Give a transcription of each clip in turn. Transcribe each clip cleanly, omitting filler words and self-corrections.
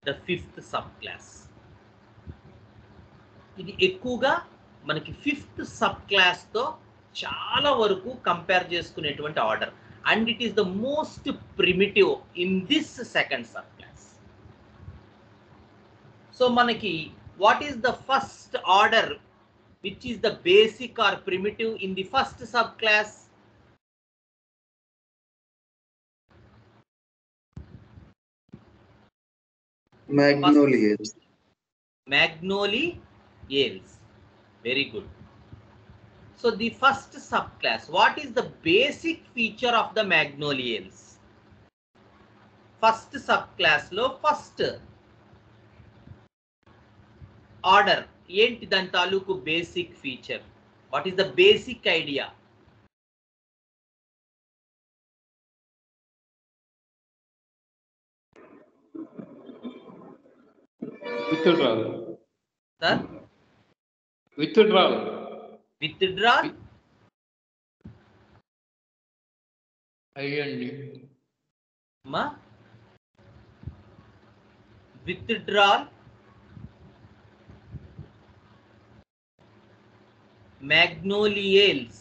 the fifth subclass. ఇది ఎక్కువగా మనకి ఫిఫ్త్ సబ్ క్లాస్ తో చాలా వరకు కంపేర్ చేసుకునేటువంటి order, and it is the most primitive in this second subclass. So మనకి what is the first order which is the basic or primitive in the first subclass? Magnoliales. Magnoliales. Very good. So the first subclass, what is the basic feature of the Magnoliales? First subclass lo first order ఏంటి దాని తాలూకు basic feature? What is the basic idea? Withdrawal. Sir? Withdrawal. Withdrawal? అయ్యండి. Ma? Withdrawal? Magnoliales.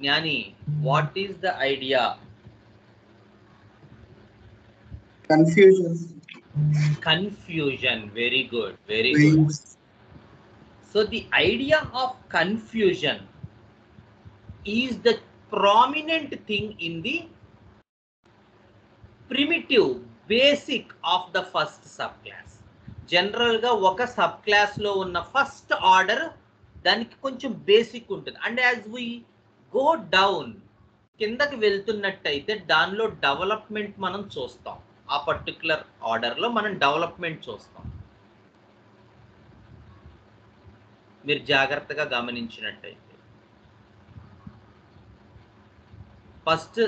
Jnani, what is the idea? Confusion. Confusion. Very good. Very good. So the idea of confusion is the prominent thing in the primitive basic of the first subclass. General ga oka subclass lo unna first order daniki koncham basic untundi, and as we go down kindaki veltunnattaithe danlo development manam chustam. ఆ particular order లో మనం development చూస్తాం. మీరు జాగ్రత్తగా గమనించినట్టయితే first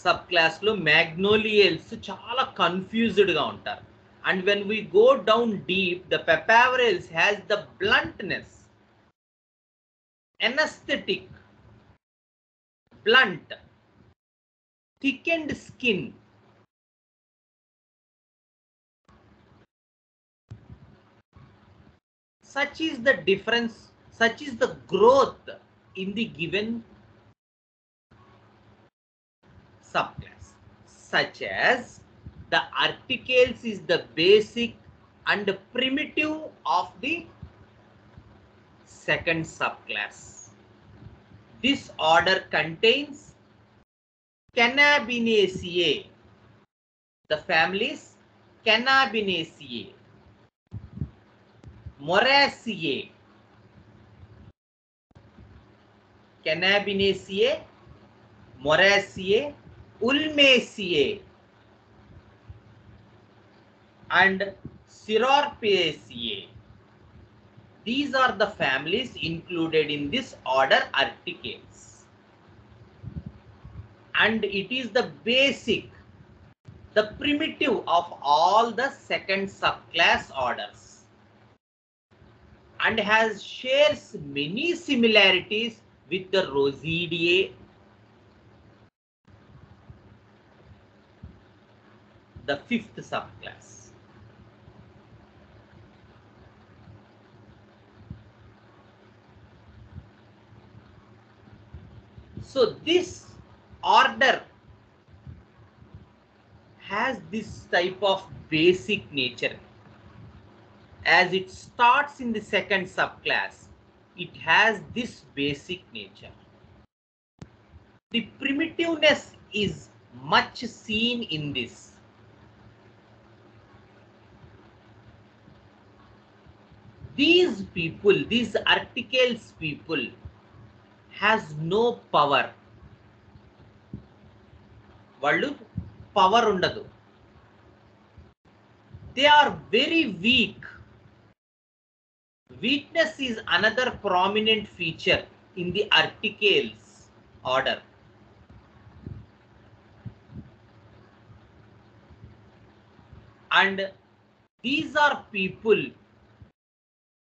sub class లో మ్యాగ్నోలియల్స్ చాలా confused గా ఉంటారు, and when we go down deep the papaverals has the bluntness, anaesthetic, blunt, thickened skin, such is the difference, such is the growth in the given subclass, such as the articles is the basic and primitive of the second subclass. This order contains Cannabinaceae, the families Cannabinaceae, Moraceae, Cannabinaceae, Moraceae, Ulmaceae, and Cirrhopaceae. These are the families included in this order Articales, and it is the basic, the primitive of all the second subclass orders, and shares many similarities with the Rosidae, the fifth subclass. So this order has this type of basic nature. As it starts in the second subclass, it has this basic nature. The primitiveness is much seen in this. These people, these articles people, has no power. వాళ్ళు power ఉండదు. They are very weak. Weakness is another prominent feature in the articles order. And these are people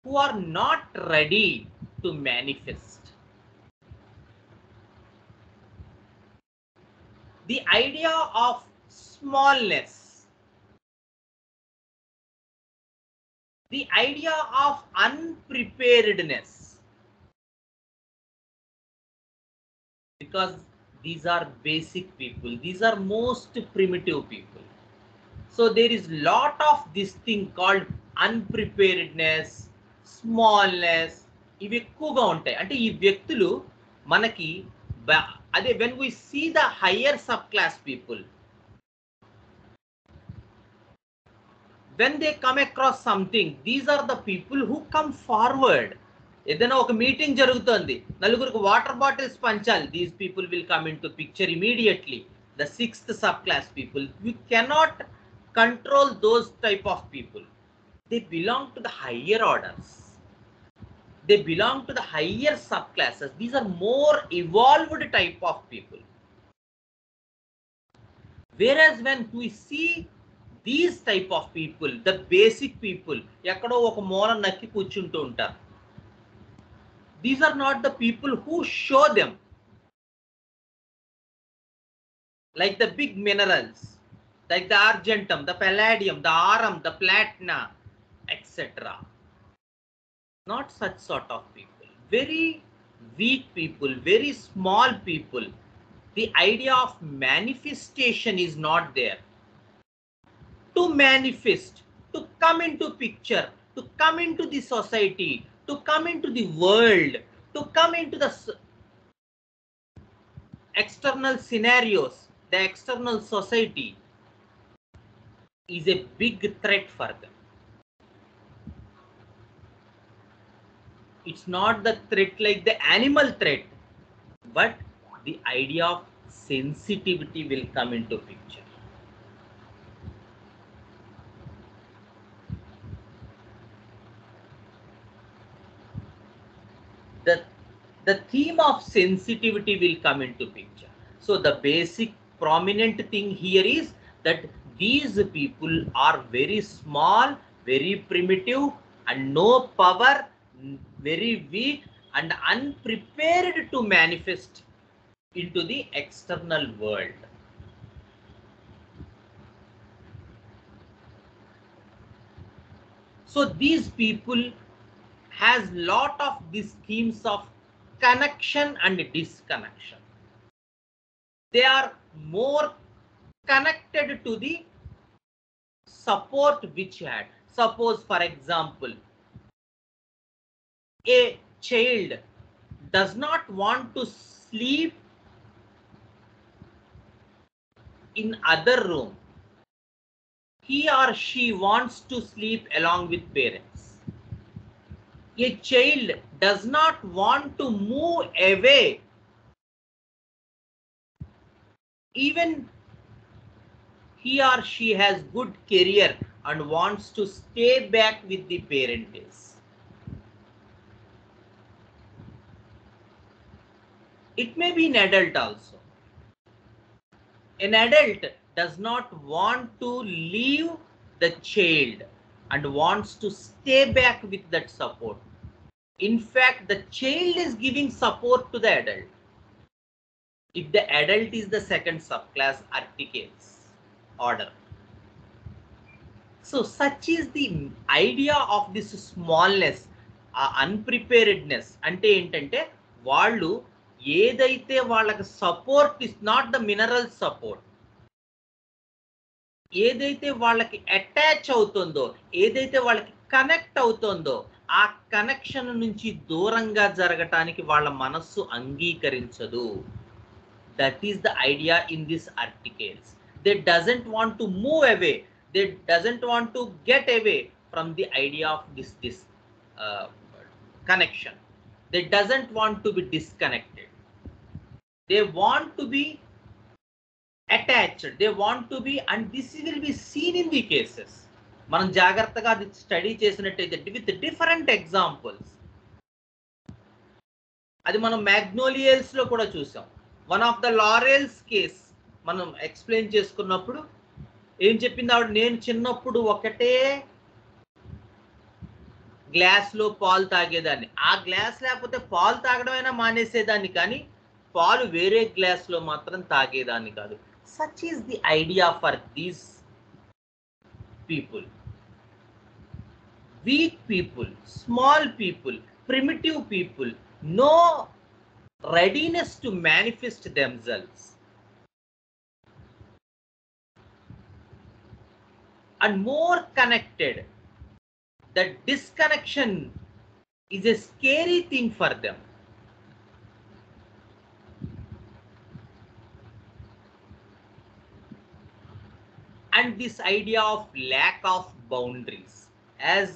who are not ready to manifest. The idea of smallness, the idea of unpreparedness, because these are basic people, these are most primitive people. So there is lot of this thing called unpreparedness, smallness. ఇవి ఎక్కువగా ఉంటాయి. అంటే ఈ వ్యక్తులు మనకి అదే when we see the higher subclass people, when they come across something, these are the people who come forward. ఏదైనా ఒక మీటింగ్ జరుగుతోంది, నలుగురికి వాటర్ బాటిల్స్ పంచాలి, these people will come into picture immediately. The sixth subclass people, you cannot control those type of people. They belong to the higher orders, they belong to the higher subclasses. These are more evolved type of people. Whereas when we see these type of people, the basic people, ఎక్కడో ఒక మూల నక్కి కూర్చుంటూ ఉంటారు. These are not the people who show them, like the big minerals, like the argentum, the palladium, the aurum, the platina, etc. Not such sort of people. Very weak people, very small people. The idea of manifestation is not there. To manifest, to come into picture, to come into the society, to come into the world, to come into the external scenarios, the external society, is a big threat for them. It's not the threat like the animal threat, but the idea of sensitivity will come into picture. The theme of sensitivity will come into picture. So the basic prominent thing here is that these people are very small, very primitive, and no power, very weak and unprepared to manifest into the external world. So these people has lot of these themes of connection and disconnection. They are more connected to the support which had. Suppose, for example, a child does not want to sleep in other room. He or she wants to sleep along with parents. A child does not want to move away. Even he or she has good career and wants to stay back with the parents. It may be an adult also. An adult does not want to leave the child and wants to stay back with that support. In fact, the child is giving support to the adult. If the adult is the second subclass articles order. So such is the idea of this smallness, unpreparedness. అంటే ఏంటంటే వాళ్ళు ఏదైతే వాళ్ళకి support is not the mineral support, ఏదైతే వాళ్ళకి attach అవుతుందో, ఏదైతే వాళ్ళకి కనెక్ట్ అవుతుందో, ఆ కనెక్షన్ నుంచి దూరంగా జరగటానికి వాళ్ళ మనస్సు అంగీకరించదు. That is the idea in these articles. They doesn't want to move away. They doesn't want to get away from the idea of this connection. They doesn't want to be disconnected. They want to be attached. They want to be, and this will be seen in the cases. మనం జాగ్రత్తగా అది study చేసినట్టయితే with different examples. అది మనం మ్యాగ్నోలియల్స్ లో కూడా చూసాం. One of the laurels case మనం ఎక్స్ప్లెయిన్ చేసుకున్నప్పుడు ఏం చెప్పింది ఆవిడ, నేను చిన్నప్పుడు ఒకటే గ్లాస్లో పాలు తాగేదాన్ని. ఆ గ్లాస్ లేకపోతే పాలు తాగడమైనా మానేసేదాన్ని, కానీ పాలు వేరే గ్లాస్లో మాత్రం తాగేదాన్ని కాదు. Such is the idea for these people. Weak people, small people, primitive people, no readiness to manifest themselves, and more connected. The disconnection is a scary thing for them. And this idea of lack of boundaries, as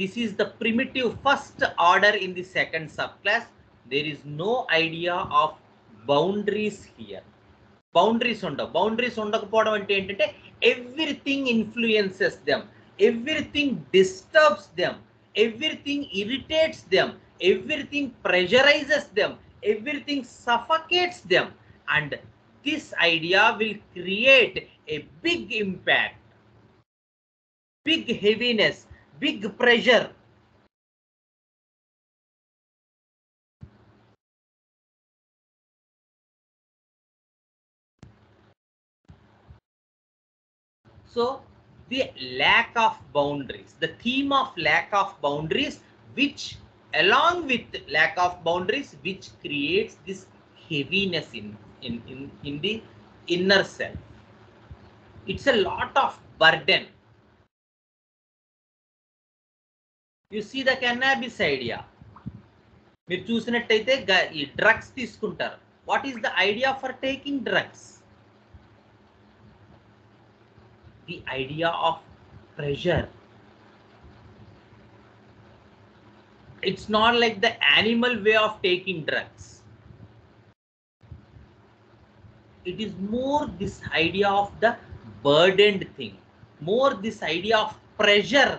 this is the primitive first order in the second subclass, there is no idea of boundaries here. Boundaries ఉండవు. Boundaries ఉండకపోవడం అంటే ఏంటంటే everything influences them, everything disturbs them, everything irritates them, everything pressurises them, everything suffocates them, and this idea will create a big impact, big heaviness, big pressure. So the lack of boundaries, the theme of lack of boundaries, which along with lack of boundaries, which creates this heaviness in the inner self. It's a lot of burden. You see the cannabis idea. మీరు చూసినట్టయితే ఈ drugs తీసుకుంటారు. What is the idea for taking drugs? The idea of pressure. It's not like the animal way of taking drugs. It is more this idea of the burdened thing, more this idea of pressure,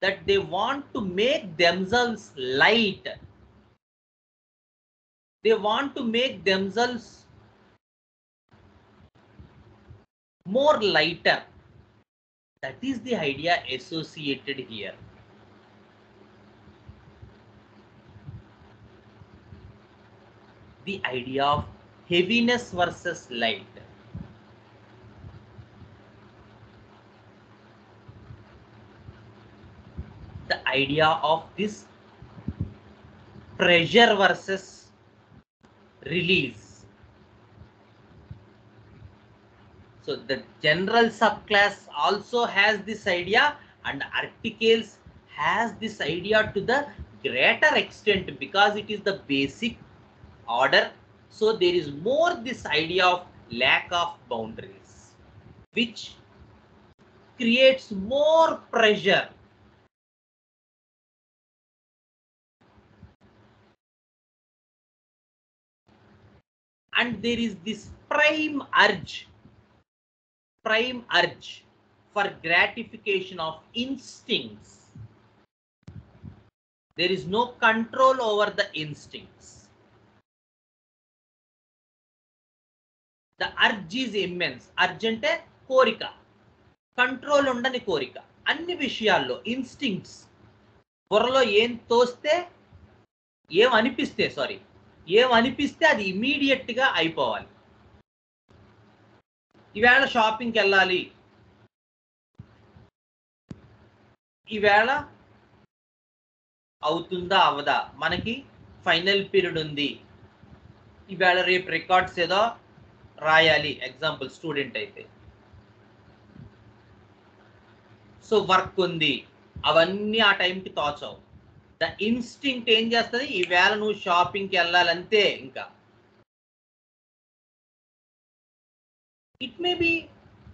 that they want to make themselves light. They want to make themselves more lighter. That is the idea associated here. The idea of heaviness versus light. The idea of this pressure versus release. So the general subclass also has this idea, and articles has this idea to the greater extent because it is the basic order. So there is more this idea of lack of boundaries, which creates more pressure. And there is this prime urge for gratification of instincts. There is no control over the instincts. The urge is immense. Urge ante korika, control undani korika. Anni vishayallo instincts, బుర్రలో ఏం తోస్తే ఏమనిపిస్తే అది immediate గా అయిపోవాలి. ఈవేళ షాపింగ్కి వెళ్ళాలి, ఈవేళ అవుతుందా అవదా, మనకి ఫైనల్ పీరియడ్ ఉంది, ఈవేళ రేపు రికార్డ్స్ ఏదో రాయాలి, ఎగ్జాంపుల్ స్టూడెంట్ అయితే, సో వర్క్ ఉంది, అవన్నీ ఆ టైంకి తోచవు. ద ఇన్స్టింక్ట్ ఏం చేస్తుంది, ఈవేళ నువ్వు షాపింగ్కి వెళ్ళాలంతే. ఇంకా it may be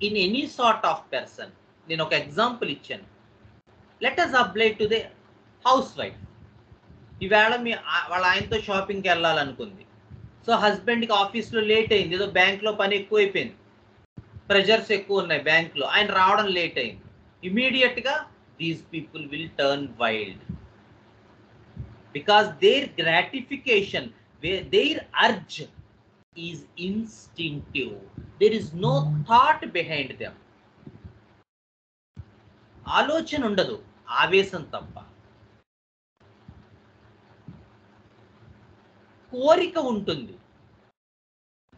in any sort of person. నేను ఒక ఎగ్జాంపుల్ ఇచ్చాను. Let us apply to the house wife. ఈవేళ వాళ్ళ ఆయనతో షాపింగ్కి వెళ్ళాలనుకుంది. సో హస్బెండ్కి ఆఫీస్లో లేట్ అయింది, ఏదో బ్యాంక్లో పని ఎక్కువైపోయింది, ప్రెజర్స్ ఎక్కువ ఉన్నాయి బ్యాంక్లో, ఆయన రావడం లేట్ అయింది. ఇమీడియట్గా these people will turn wild because their gratification, their urge is instinctive. There is no thought behind them. ఆలోచన ఉండదు, ఆవేశం తప్ప. కోరిక ఉంటుంది,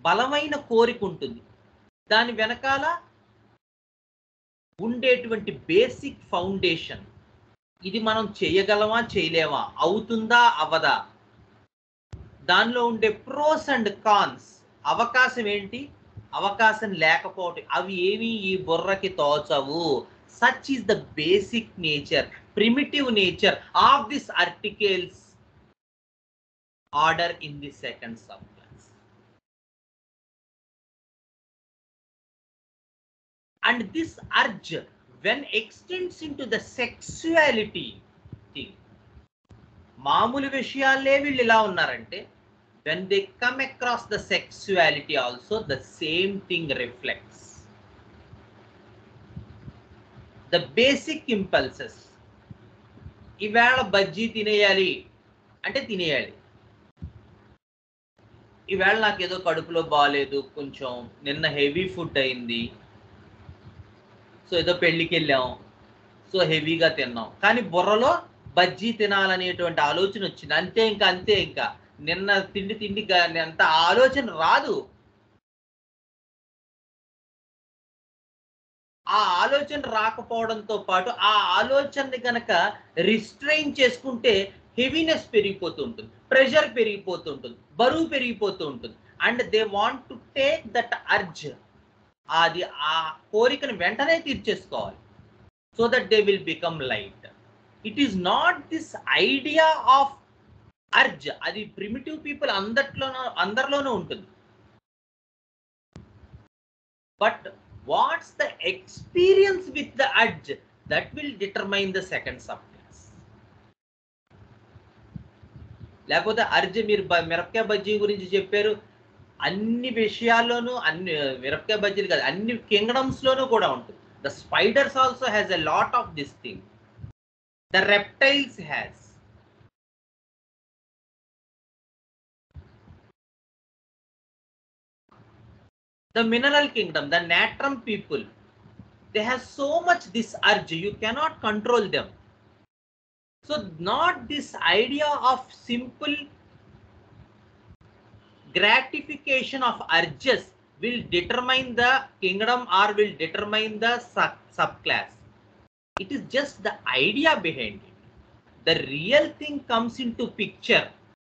బలమైన కోరిక ఉంటుంది. దాని వెనకాల ఉండేటువంటి బేసిక్ ఫౌండేషన్, ఇది మనం చేయగలమా చేయలేమా, అవుతుందా అవ్వదా, దానిలో ఉండే ప్రోస్ అండ్ కాన్స్, అవకాశం ఏంటి అవకాశం లేకపోవటం, అవి ఏమి ఈ బుర్రకి తోచవు. Such is the basic nature, primitive nature of this articles order in the second subclass. And this urge, when extends into the sexuality thing, మామూలు విషయాలే వీళ్ళు ఇలా ఉన్నారంటే, when they come across the sexuality also, the same thing reflects. The basic impulses, ఇవాళ బజ్జీ తినేయాలి అంటే తినేయాలి, ఈవేళ నాకు ఏదో కడుపులో బాగాలేదు, కొంచెం నిన్న హెవీ ఫుడ్ అయింది, సో ఏదో పెళ్ళికి వెళ్ళాం, సో హెవీగా తిన్నాం, కానీ బుర్రలో బజ్జీ తినాలనేటువంటి ఆలోచన వచ్చింది. అంతే ఇంకా నిన్న తిండి అంత ఆలోచన రాదు. ఆ ఆలోచన రాకపోవడంతో పాటు ఆ ఆలోచనని కనుక రిస్ట్రైన్ చేసుకుంటే హెవీనెస్ పెరిగిపోతూ ఉంటుంది, ప్రెషర్ పెరిగిపోతూ ఉంటుంది, బరువు పెరిగిపోతూ ఉంటుంది. And they want to take that urge, అది ఆ కోరికను వెంటనే తీర్చేసుకోవాలి, so that they will become light. It is not this idea of urge, అది ప్రిమిటివ్ పీపుల్ అందరిలోనూ ఉంటుంది. But what's the experience with the urge, that will determine the second subclass. లేకపోతే urge, మీరు మిరపకాయ బజ్జీ గురించి చెప్పారు, అన్ని విషయాల్లోనూ, అన్ని మిరపకాయ బజ్జీలు కాదు, అన్ని కింగ్డమ్స్ లోనూ కూడా ఉంటుంది. The spiders also has a lot of this thing, the reptiles has. The mineral kingdom, the natrum people, they have so much this urge, you cannot control them. So not this idea of simple gratification of urges will determine the kingdom or will determine the subclass. It is just the idea behind it. The real thing comes into picture